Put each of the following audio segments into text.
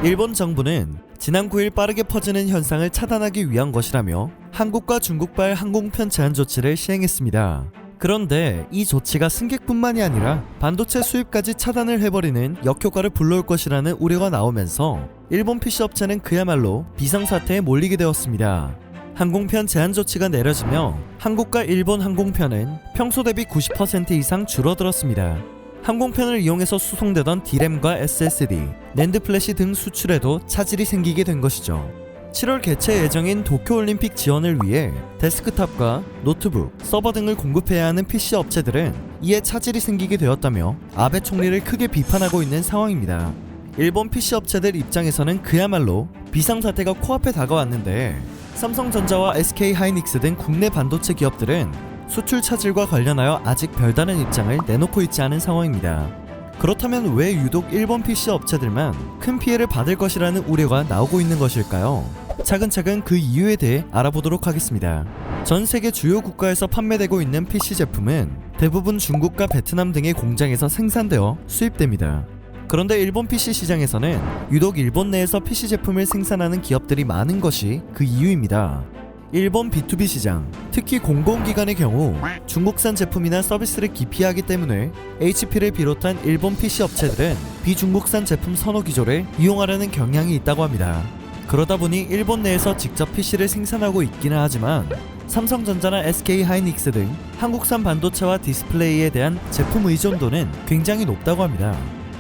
일본 정부는 지난 9일 빠르게 퍼지는 현상을 차단하기 위한 것이라며 한국과 중국발 항공편 제한 조치를 시행했습니다. 그런데 이 조치가 승객뿐만이 아니라 반도체 수입까지 차단을 해버리는 역효과를 불러올 것이라는 우려가 나오면서 일본 PC 업체는 그야말로 비상사태에 몰리게 되었습니다. 항공편 제한 조치가 내려지며 한국과 일본 항공편은 평소 대비 90% 이상 줄어들었습니다. 항공편을 이용해서 수송되던 D램과 SSD, 낸드 플래시 등 수출에도 차질이 생기게 된 것이죠. 7월 개최 예정인 도쿄올림픽 지원을 위해 데스크탑과 노트북, 서버 등을 공급해야 하는 PC 업체들은 이에 차질이 생기게 되었다며 아베 총리를 크게 비판하고 있는 상황입니다. 일본 PC 업체들 입장에서는 그야말로 비상사태가 코앞에 다가왔는데 삼성전자와 SK하이닉스 등 국내 반도체 기업들은 수출 차질과 관련하여 아직 별다른 입장을 내놓고 있지 않은 상황입니다. 그렇다면 왜 유독 일본 PC 업체들만 큰 피해를 받을 것이라는 우려가 나오고 있는 것일까요? 차근차근 그 이유에 대해 알아보도록 하겠습니다. 전 세계 주요 국가에서 판매되고 있는 PC 제품은 대부분 중국과 베트남 등의 공장에서 생산되어 수입됩니다. 그런데 일본 PC 시장에서는 유독 일본 내에서 PC 제품을 생산하는 기업들이 많은 것이 그 이유입니다. 일본 B2B 시장, 특히 공공기관의 경우 중국산 제품이나 서비스를 기피하기 때문에 HP를 비롯한 일본 PC 업체들은 비중국산 제품 선호 기조를 이용하려는 경향이 있다고 합니다. 그러다 보니 일본 내에서 직접 PC를 생산하고 있기는 하지만 삼성전자나 SK하이닉스 등 한국산 반도체와 디스플레이에 대한 제품 의존도는 굉장히 높다고 합니다.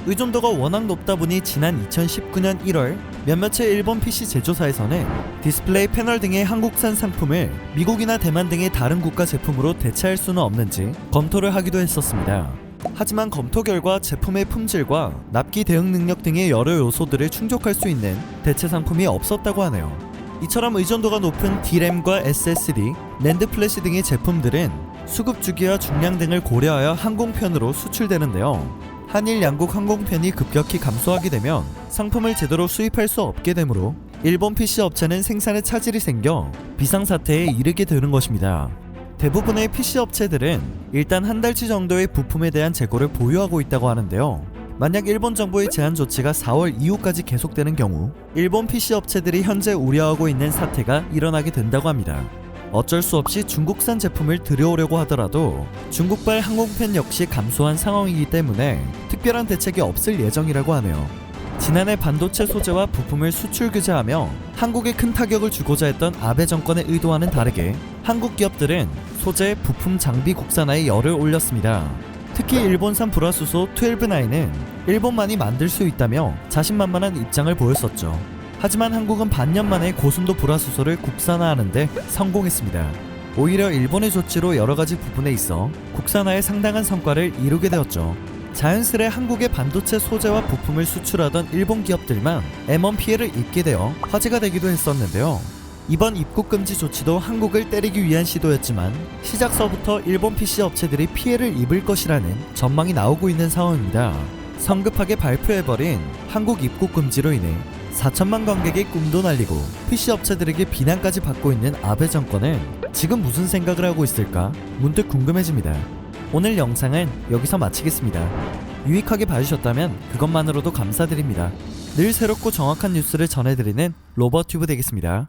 의존도가 워낙 높다 보니 지난 2019년 1월 몇몇의 일본 PC 제조사에서는 디스플레이 패널 등의 한국산 상품을 미국이나 대만 등의 다른 국가 제품으로 대체할 수는 없는지 검토를 하기도 했었습니다. 하지만 검토 결과 제품의 품질과 납기 대응 능력 등의 여러 요소들을 충족할 수 있는 대체 상품이 없었다고 하네요. 이처럼 의존도가 높은 D램과 SSD, 낸드 플래시 등의 제품들은 수급 주기와 중량 등을 고려하여 항공편으로 수출되는데요. 한일 양국 항공편이 급격히 감소하게 되면 상품을 제대로 수입할 수 없게 되므로 일본 PC 업체는 생산에 차질이 생겨 비상사태에 이르게 되는 것입니다. 대부분의 PC 업체들은 일단 한 달치 정도의 부품에 대한 재고를 보유하고 있다고 하는데요. 만약 일본 정부의 제한 조치가 4월 이후까지 계속되는 경우 일본 PC 업체들이 현재 우려하고 있는 사태가 일어나게 된다고 합니다. 어쩔 수 없이 중국산 제품을 들여오려고 하더라도 중국발 항공편 역시 감소한 상황이기 때문에 특별한 대책이 없을 예정이라고 하네요. 지난해 반도체 소재와 부품을 수출 규제하며 한국에 큰 타격을 주고자 했던 아베 정권의 의도와는 다르게 한국 기업들은 소재, 부품, 장비 국산화에 열을 올렸습니다. 특히 일본산 불화수소 12-9은 일본만이 만들 수 있다며 자신만만한 입장을 보였었죠. 하지만 한국은 반년 만에 고순도 불화수소를 국산화하는 데 성공했습니다. 오히려 일본의 조치로 여러가지 부분에 있어 국산화에 상당한 성과를 이루게 되었죠. 자연스레 한국의 반도체 소재와 부품을 수출하던 일본 기업들만 M1 피해를 입게 되어 화제가 되기도 했었는데요. 이번 입국 금지 조치도 한국을 때리기 위한 시도였지만 시작서부터 일본 PC 업체들이 피해를 입을 것이라는 전망이 나오고 있는 상황입니다. 성급하게 발표해버린 한국 입국 금지로 인해 4천만 관객의 꿈도 날리고 PC 업체들에게 비난까지 받고 있는 아베 정권은 지금 무슨 생각을 하고 있을까 문득 궁금해집니다. 오늘 영상은 여기서 마치겠습니다. 유익하게 봐주셨다면 그것만으로도 감사드립니다. 늘 새롭고 정확한 뉴스를 전해드리는 로버튜브 되겠습니다.